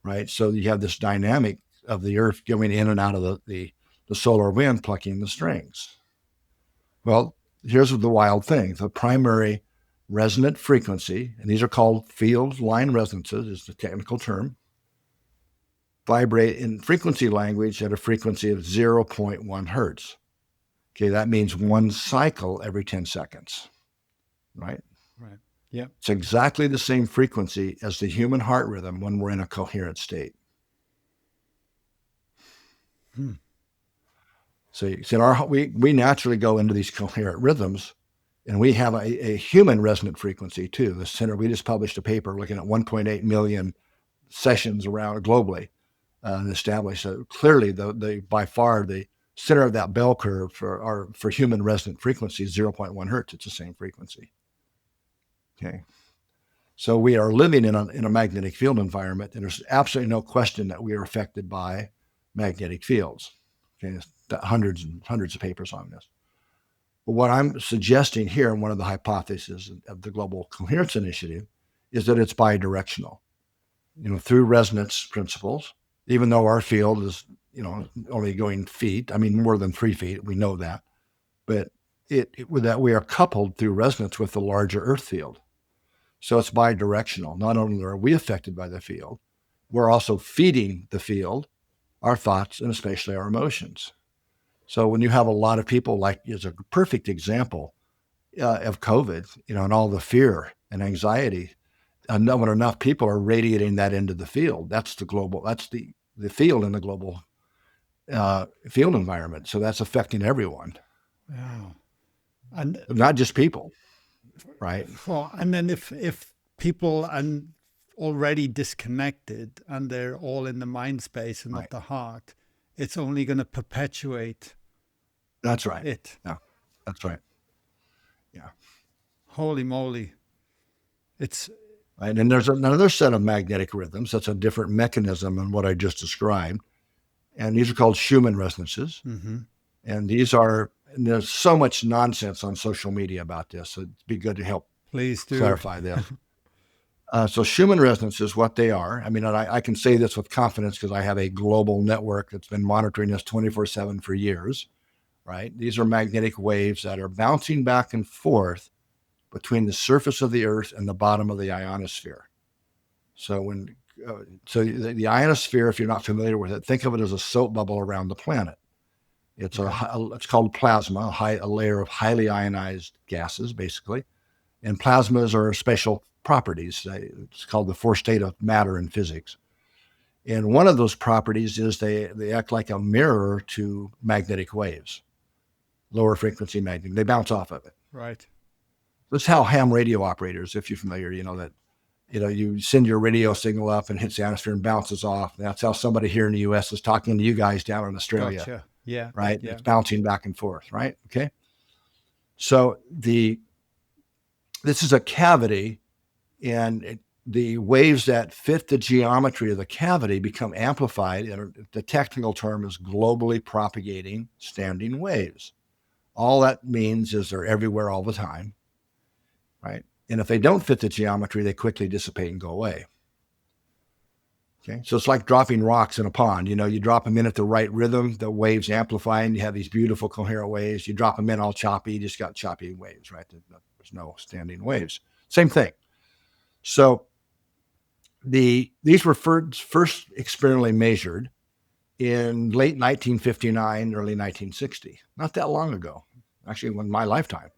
right. So you have this dynamic of the Earth going in and out of the solar wind plucking the strings. Well, here's the wild thing. The primary resonant frequency, and these are called field line resonances, is the technical term, vibrate in frequency language at a frequency of 0.1 hertz. Okay, that means one cycle every 10 seconds, right? Right. Yeah. It's exactly the same frequency as the human heart rhythm when we're in a coherent state. So we naturally go into these coherent rhythms, and we have a human resonant frequency too. The center, we just published a paper looking at 1.8 million sessions around globally and established that clearly by far the center of that bell curve for human resonant frequency is 0.1 hertz. It's the same frequency. Okay. So we are living in a magnetic field environment, and there's absolutely no question that we are affected by magnetic fields. Okay, there's hundreds and hundreds of papers on this. But what I'm suggesting here, and one of the hypotheses of the Global Coherence Initiative, is that it's bidirectional. Through resonance principles, even though our field is, only going feet, more than 3 feet, we know that, but with that we are coupled through resonance with the larger Earth field. So it's bidirectional. Not only are we affected by the field, we're also feeding the field our thoughts and especially our emotions. So when you have a lot of people, like is a perfect example of COVID, and all the fear and anxiety, when enough people are radiating that into the field, that's the field in the global field environment. So that's affecting everyone. Wow. And not just people, right? Well, and then if people, and already disconnected and they're all in the mind space and not the heart, it's only going to perpetuate. That's right. It. Yeah, that's right. Yeah. Holy moly. It's right. And there's another set of magnetic rhythms. That's a different mechanism than what I just described. And these are called Schumann resonances. Mm-hmm. And there's so much nonsense on social media about this. So it'd be good to help clarify this. So Schumann resonances, what they are, I mean, I can say this with confidence because I have a global network that's been monitoring this 24/7 for years, right? These are magnetic waves that are bouncing back and forth between the surface of the Earth and the bottom of the ionosphere. So the ionosphere, if you're not familiar with it, think of it as a soap bubble around the planet. It's called plasma, a layer of highly ionized gases, basically. And plasmas are special properties. It's called the fourth state of matter in physics. And one of those properties is they act like a mirror to magnetic waves, lower frequency magnetic. They bounce off of it. Right. That's how ham radio operators, if you're familiar, you send your radio signal up and hits the atmosphere and bounces off. That's how somebody here in the U.S. is talking to you guys down in Australia. Gotcha. Yeah. Right. Yeah. It's bouncing back and forth. Right. Okay. So this is a cavity, and the waves that fit the geometry of the cavity become amplified. And the technical term is globally propagating standing waves. All that means is they're everywhere all the time. Right. And if they don't fit the geometry, they quickly dissipate and go away. Okay. So it's like dropping rocks in a pond. You drop them in at the right rhythm, the waves amplify, and you have these beautiful coherent waves. You drop them in all choppy, you just got choppy waves, right? There's no standing waves. Same thing. So these were first experimentally measured in late 1959, early 1960. Not that long ago, actually, in my lifetime,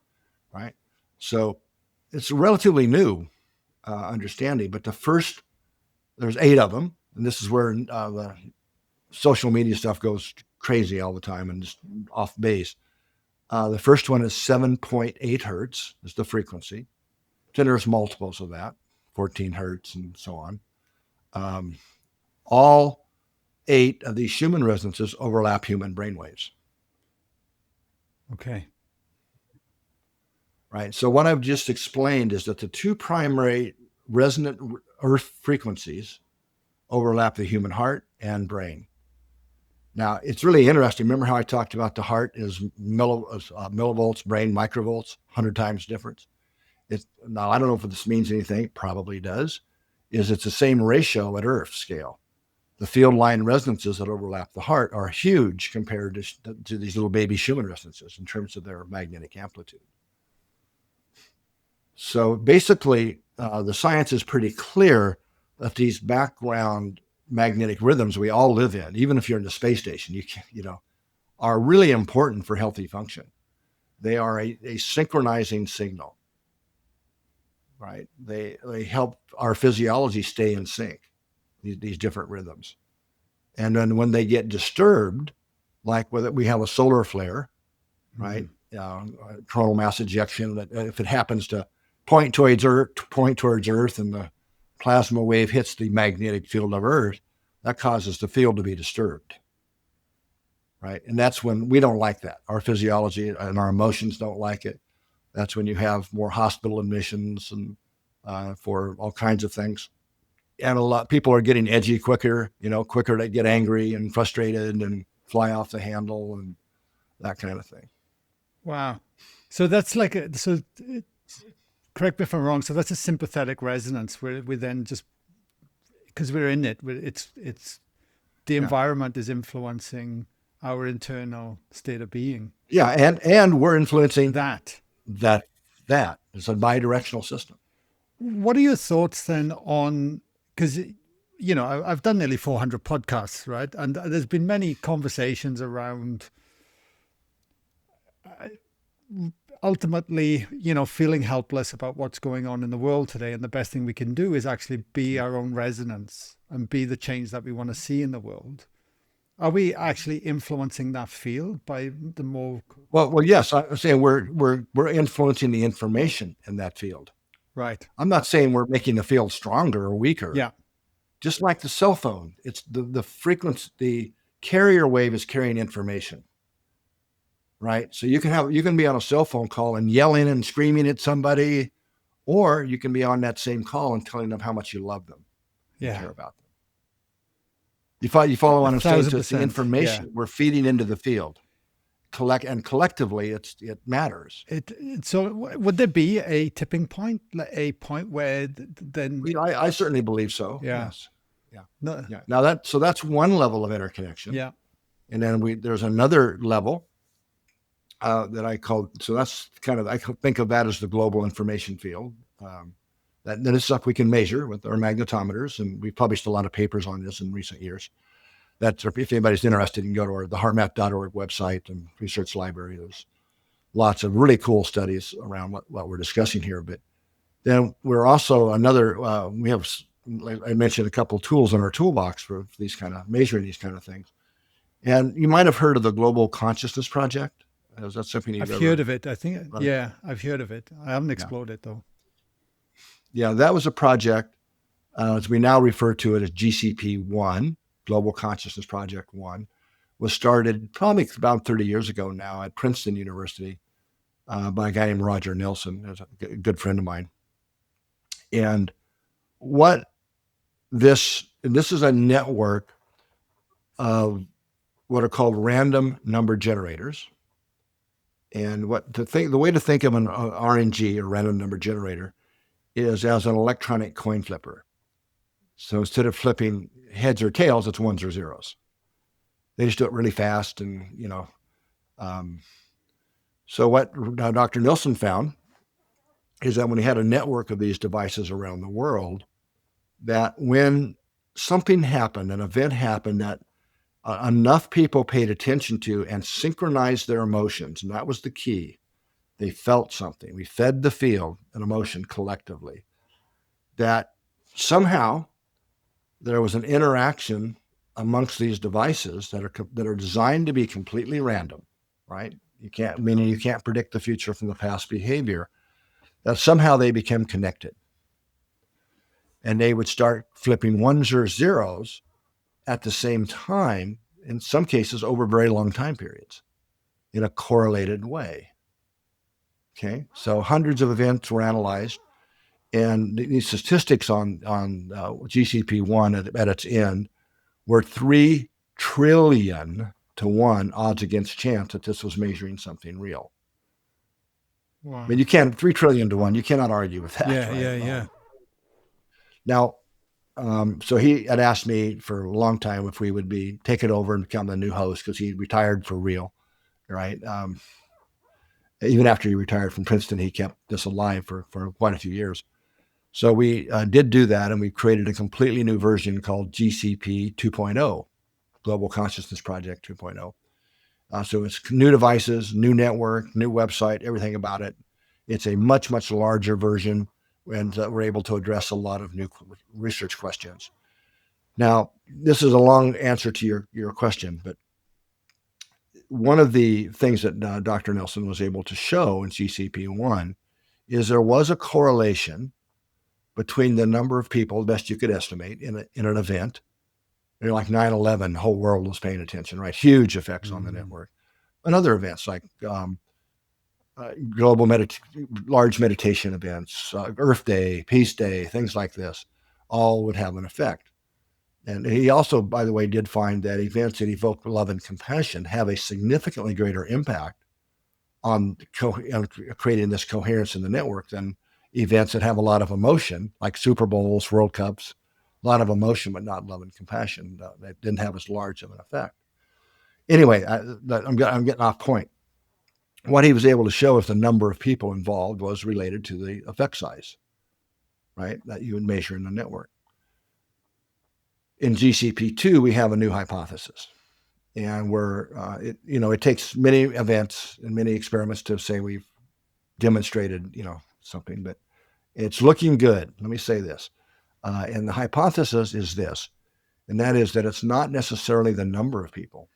right? So it's a relatively new understanding, but there's 8 of them. And this is where the social media stuff goes crazy all the time and just off base. The first one is 7.8 hertz is the frequency. Then there's multiples of that, 14 hertz and so on. All 8 of these Schumann resonances overlap human brainwaves. Okay. Right. So what I've just explained is that the 2 primary resonant Earth frequencies overlap the human heart and brain. Now, it's really interesting. Remember how I talked about the heart is millivolts, brain microvolts, 100 times difference? Now, I don't know if this means anything. It probably does. It's the same ratio at Earth scale. The field line resonances that overlap the heart are huge compared to these little baby Schumann resonances in terms of their magnetic amplitude. So basically, the science is pretty clear that these background magnetic rhythms we all live in, even if you're in the space station, are really important for healthy function. They are a synchronizing signal, right? They help our physiology stay in sync, these different rhythms. And then when they get disturbed, like whether we have a solar flare, right? Coronal mass ejection, that if it happens to point towards Earth and the plasma wave hits the magnetic field of Earth, that causes the field to be disturbed, right? And that's when we don't like that. Our physiology and our emotions don't like it. That's when you have more hospital admissions and for all kinds of things. And a lot of people are getting edgy quicker to get angry and frustrated and fly off the handle and that kind of thing. Wow. So that's correct me if I'm wrong. So that's a sympathetic resonance where we then just, because we're in it, it's the environment is influencing our internal state of being. Yeah, and we're influencing that. It's a bidirectional system. What are your thoughts then on, because I've done nearly 400 podcasts, right? And there's been many conversations around ultimately, feeling helpless about what's going on in the world today. And the best thing we can do is actually be our own resonance and be the change that we want to see in the world. Are we actually influencing that field by the more? Well, yes. I'm saying we're influencing the information in that field. Right. I'm not saying we're making the field stronger or weaker. Yeah. Just like the cell phone, it's the frequency, the carrier wave is carrying information, right? So you can be on a cell phone call and yelling and screaming at somebody, or you can be on that same call and telling them how much you love them, and care about them. You follow what I'm saying? So it's the information we're feeding into the field. Collectively, it matters. So would there be a tipping point, like a point where then? I certainly believe so. Yeah. Yes. Yeah. No. Yeah. Now that's one level of interconnection. Yeah. And then there's another level that I call. So that's kind of, I think of that as the global information field. That is stuff we can measure with our magnetometers, and we've published a lot of papers on this in recent years. That's, if anybody's interested, you can go to the HeartMath.org website and research library. There's lots of really cool studies around what we're discussing here. But then we're also we have, like I mentioned, a couple of tools in our toolbox for these kind of measuring these kind of things. And you might have heard of the Global Consciousness Project. Is that something you've I've heard of it? I think, yeah, I've heard of it. I haven't explored it though. Yeah, that was a project, as we now refer to it as GCP-1, Global Consciousness Project 1, was started probably about 30 years ago now at Princeton University by a guy named Roger Nelson, who's a good friend of mine. And this is a network of what are called random number generators. And the way to think of an RNG, or random number generator, is as an electronic coin flipper. So instead of flipping heads or tails, it's ones or zeros. They just do it really fast, and so what Dr. Nelson found is that when he had a network of these devices around the world, that when something happened, an event happened that enough people paid attention to and synchronized their emotions, and that was the key. They felt something. We fed the field an emotion collectively, that somehow there was an interaction amongst these devices that are designed to be completely random, right? Meaning you can't predict the future from the past behavior, that somehow they became connected. And they would start flipping ones or zeros at the same time, in some cases over very long time periods, in a correlated way. Okay, so hundreds of events were analyzed, and these statistics on GCP-1 at its end were 3 trillion to 1 odds against chance that this was measuring something real. Wow. I mean, 3 trillion to 1, you cannot argue with that. Yeah, right? yeah. Now, so he had asked me for a long time if we would take it over and become the new host, because he retired for real, right? Even after he retired from Princeton, he kept this alive for quite a few years. So we did do that, and we created a completely new version called GCP 2.0, Global Consciousness Project 2.0. So it's new devices, new network, new website, everything about it. It's a much, much larger version, and we're able to address a lot of new research questions. Now, this is a long answer to your question, but one of the things that Dr. Nelson was able to show in GCP-1 is there was a correlation between the number of people, best you could estimate, in an event. Like 9/11, the whole world was paying attention, right? Huge effects on the network. And other events like large meditation events, Earth Day, Peace Day, things like this, all would have an effect. And he also, by the way, did find that events that evoke love and compassion have a significantly greater impact on creating this coherence in the network than events that have a lot of emotion, like Super Bowls, World Cups, a lot of emotion, but not love and compassion. That didn't have as large of an effect. Anyway, I'm getting off point. What he was able to show is the number of people involved was related to the effect size, right, that you would measure in the network. In GCP-2, we have a new hypothesis, and it takes many events and many experiments to say we've demonstrated, something, but it's looking good. Let me say this. And the hypothesis is this, and that is that it's not necessarily the number of people.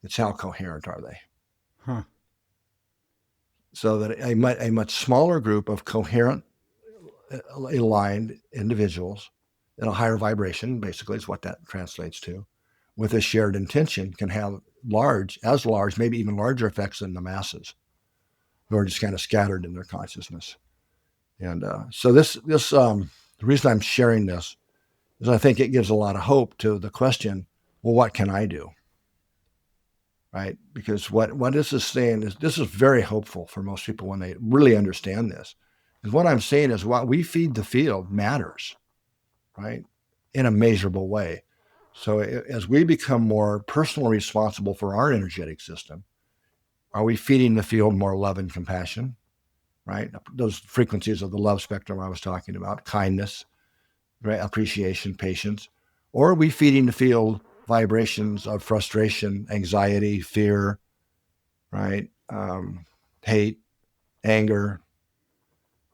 It's how coherent are they. Huh. So that a much smaller group of coherent aligned individuals in a higher vibration, basically is what that translates to, with a shared intention can have large, maybe even larger effects than the masses who are just kind of scattered in their consciousness. And so the reason I'm sharing this is I think it gives a lot of hope to the question, well, what can I do? Right? Because what this is saying is, this is very hopeful for most people when they really understand this. Because what I'm saying is what we feed the field matters, right? In a measurable way. So as we become more personally responsible for our energetic system, are we feeding the field more love and compassion, right? Those frequencies of the love spectrum I was talking about, kindness, right? Appreciation, patience, or are we feeding the field vibrations of frustration, anxiety, fear, right? Hate, anger,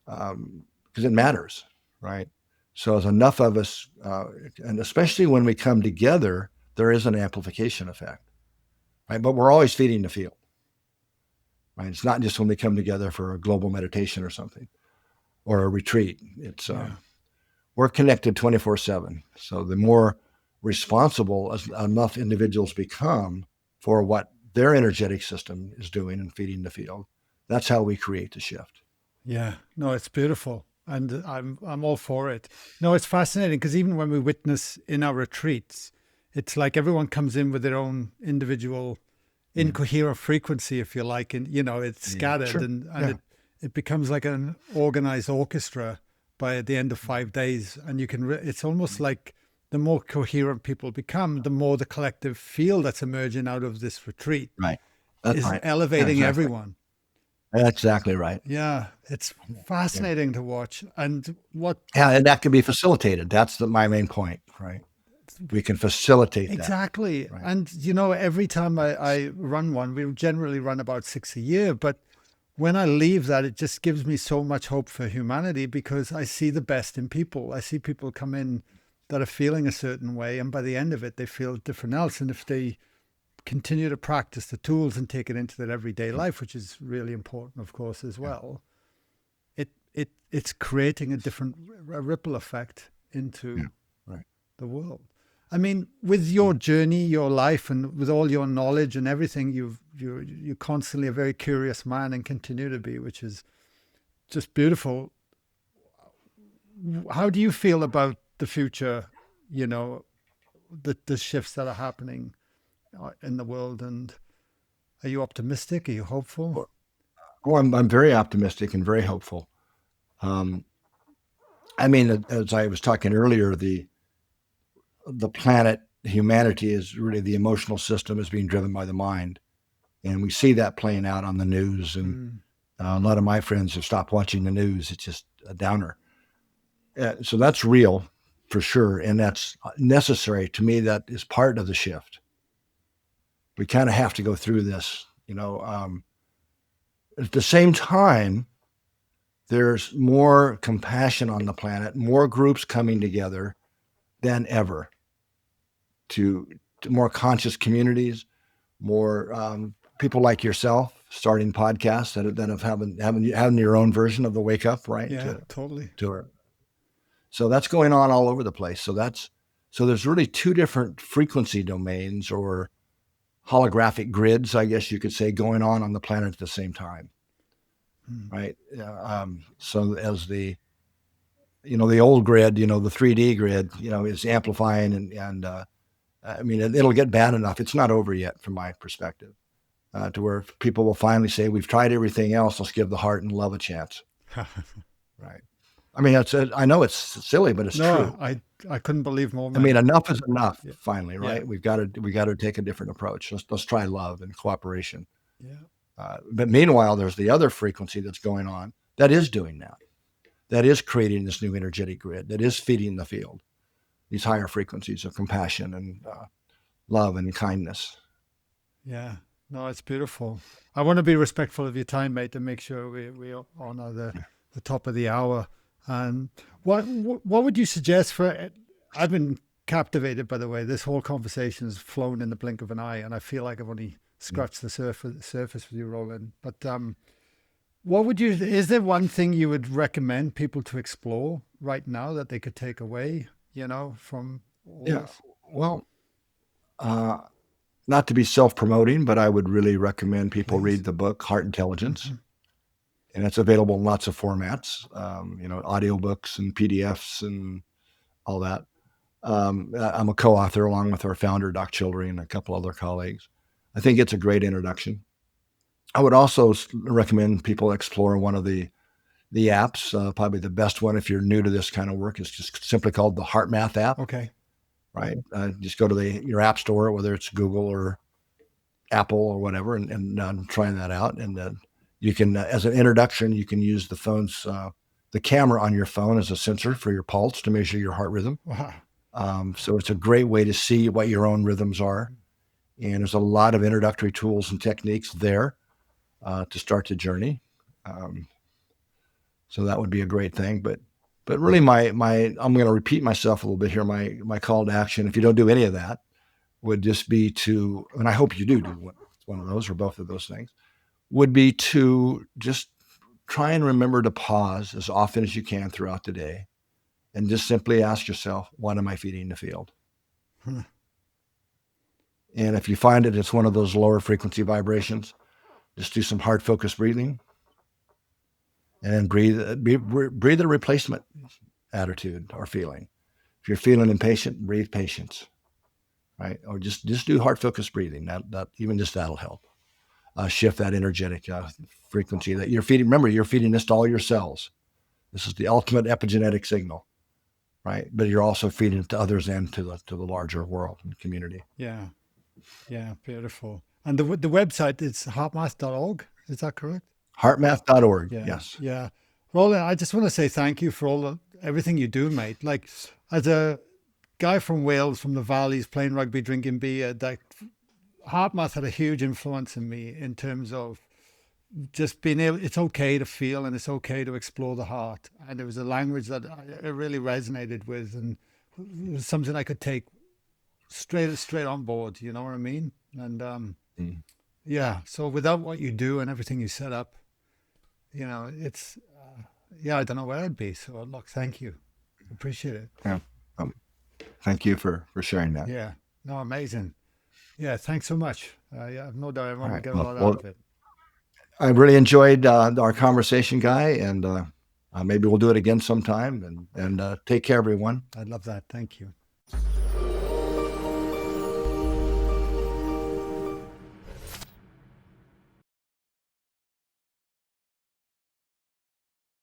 because it matters, right? So as enough of us, and especially when we come together, there is an amplification effect, right? But we're always feeding the field, right? It's not just when we come together for a global meditation or something, or a retreat. It's we're connected 24/7. So the more responsible enough individuals become for what their energetic system is doing and feeding the field, that's how we create the shift. Yeah, no, it's beautiful. And I'm all for it. No, it's fascinating because even when we witness in our retreats, it's like everyone comes in with their own individual incoherent frequency, if you like, and it's scattered. Sure. And it becomes like an organized orchestra by the end of 5 days. And you can, it's almost like the more coherent people become, the more the collective field that's emerging out of this retreat Right. That's is right. elevating Exactly. everyone. That's exactly right. Yeah, it's fascinating to watch. And and that can be facilitated. That's my main point, right? We can facilitate that. Exactly. Right. And, every time I run one, we generally run about 6 a year. But when I leave that, it just gives me so much hope for humanity because I see the best in people. I see people come in that are feeling a certain way. And by the end of it, they feel different else. And if they continue to practice the tools and take it into their everyday life, which is really important, of course, as well, it's creating a different ripple effect into the world. I mean, with your journey, your life, and with all your knowledge and everything, you're constantly a very curious man and continue to be, which is just beautiful. How do you feel about the future? The shifts that are happening in the world, and are you optimistic? Are you hopeful? Oh, I'm very optimistic and very hopeful. I mean, as I was talking earlier, the planet, humanity, is really, the emotional system is being driven by the mind, and we see that playing out on the news. And a lot of my friends have stopped watching the news. It's just a downer. So that's real for sure, and that's necessary. To me, that is part of the shift. We kind of have to go through this, at the same time, there's more compassion on the planet, more groups coming together than ever, to more conscious communities, more people like yourself starting podcasts that have having your own version of the wake up, right? Yeah, totally. So that's going on all over the place. So there's really two different frequency domains, or holographic grids, I guess you could say, going on the planet at the same time, right? So as the old grid, the 3D grid, is amplifying, and I mean, it'll get bad enough. It's not over yet, from my perspective, to where people will finally say, "We've tried everything else. Let's give the heart and love a chance." Right. I mean, I know it's silly, but it's true. I couldn't believe more, man. I mean, enough is enough. Yeah. Finally, right? Yeah. We got to take a different approach. Let's try love and cooperation. Yeah. But meanwhile, there's the other frequency that's going on that is doing that. That is creating this new energetic grid. That is feeding the field. These higher frequencies of compassion and love and kindness. Yeah. No, it's beautiful. I want to be respectful of your time, mate, and make sure we honor the top of the hour. And what would you suggest for? I've been captivated, by the way. This whole conversation has flown in the blink of an eye, and I feel like I've only scratched the surface with you, Rollin. But What would you, is there one thing you would recommend people to explore right now that they could take away, from all Yeah. this? Well, uh, not to be self-promoting, but I would really recommend people Please. read the book Heart Intelligence, Mm-hmm. and it's available in lots of formats. Audiobooks and PDFs and all that. I'm a co-author along with our founder, Doc Childre, and a couple other colleagues. I think it's a great introduction. I would also recommend people explore one of the apps. Probably the best one if you're new to this kind of work is just simply called the HeartMath app. Okay. Right? Just go to your app store, whether it's Google or Apple or whatever, and trying that out. And you can, as an introduction, you can use the camera on your phone as a sensor for your pulse to measure your heart rhythm. Wow. So it's a great way to see what your own rhythms are. And there's a lot of introductory tools and techniques there to start the journey. So that would be a great thing. But really, I'm going to repeat myself a little bit here. My call to action, if you don't do any of that, would just be to, and I hope you do one of those or both of those things, would be to just try and remember to pause as often as you can throughout the day and just simply ask yourself, what am I feeding the field? And if you find it's one of those lower frequency vibrations, just do some heart focused breathing and breathe a replacement attitude or feeling. If you're feeling impatient, breathe patience, right? Or just do heart focused breathing. That even just that'll help shift that energetic frequency that you're feeding. Remember, you're feeding this to all your cells. This is the ultimate epigenetic signal, right? But you're also feeding it to others and to the larger world and community. Yeah. Yeah. Beautiful. And the website is heartmath.org. Is that correct? HeartMath.org. Yeah. Yes. Yeah. Rollin, I just want to say thank you for everything you do, mate. Like, as a guy from Wales, from the valleys, playing rugby, drinking beer, that HeartMath had a huge influence in me in terms of just being able, it's okay to feel and it's okay to explore the heart. And it was a language that I really resonated with, and it was something I could take straight on board. You know what I mean? And yeah, so without what you do and everything you set up, it's yeah, I don't know where I'd be. So look, thank you, appreciate it. Yeah. Thank you for sharing that. Yeah, no, amazing. Yeah, thanks so much. Yeah, I've no doubt everyone will Right. get a lot out of it. I really enjoyed our conversation, Guy, and maybe we'll do it again sometime. And take care, everyone. I'd love that. Thank you.